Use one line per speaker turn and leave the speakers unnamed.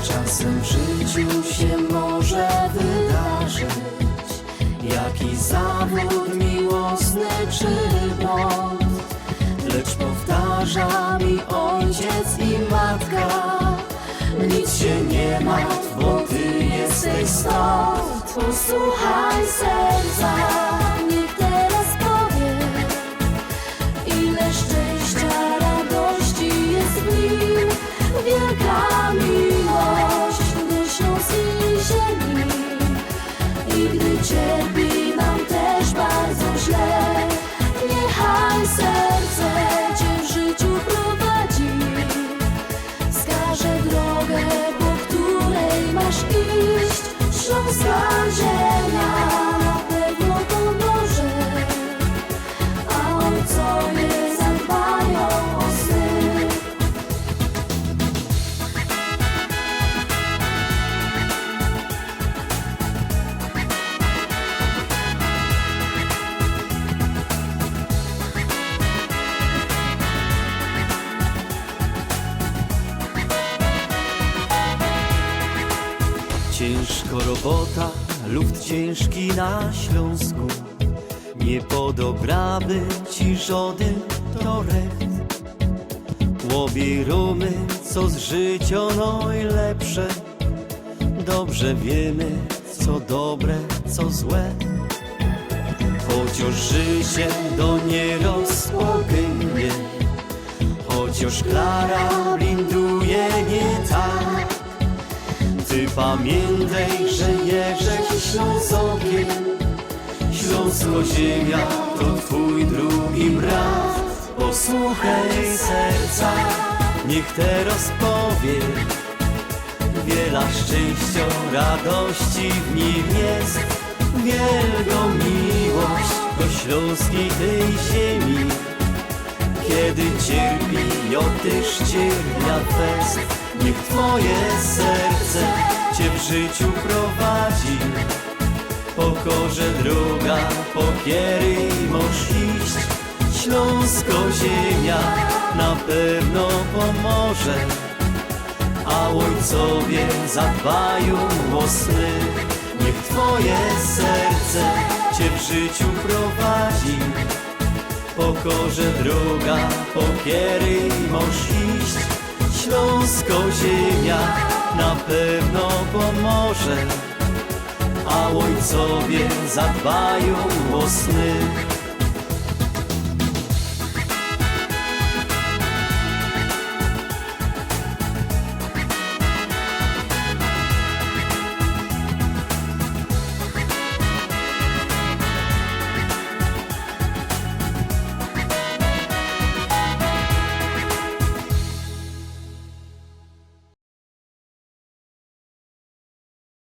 Czasem w życiu się może wydarzyć jakiś zawód miłosny czy błąd, lecz powtarza mi ojciec i matka: nic się nie martw, bo Ty jesteś stąd.
Posłuchaj serca, niech teraz powie, ile szczęścia, radości jest w nim. Wielka miłość do śląskiej ziemi. I gdy cierpi nam też bardzo źle, niechaj serce Cię w życiu prowadzi, wskaże drogę, po której masz iść. Śląska ziemia na pewno pomoże, a ojcowie zadbają o sny.
Ciężko robota, luft ciężki na Śląsku. Nie podobraby ci żaden torekt. Łowi rumy, co z życia najlepsze. Dobrze wiemy, co dobre, co złe. Chociaż życie do nierozpogynnie, chociaż Klara blinduje nie tak. Ty pamiętaj, że Jerzek Ślązokiem, Śląsko ziemia to Twój drugi brat. Posłuchaj serca, niech teraz powie, wiele szczęścia, radości w nim jest. Wielką miłość do śląskiej tej ziemi. Kiedy cierpi, ja też cierpia fest. Niech Twoje serce Cię w życiu prowadzi, pokorze droga, pokiery możesz iść. Śląsko ziemia na pewno pomoże, a ojcowie zadbają o sny. Niech Twoje serce Cię w życiu prowadzi, pokorze droga, pokiery możesz iść. Śląsko ziemia na pewno pomoże, a ojcowie zadbają o sny.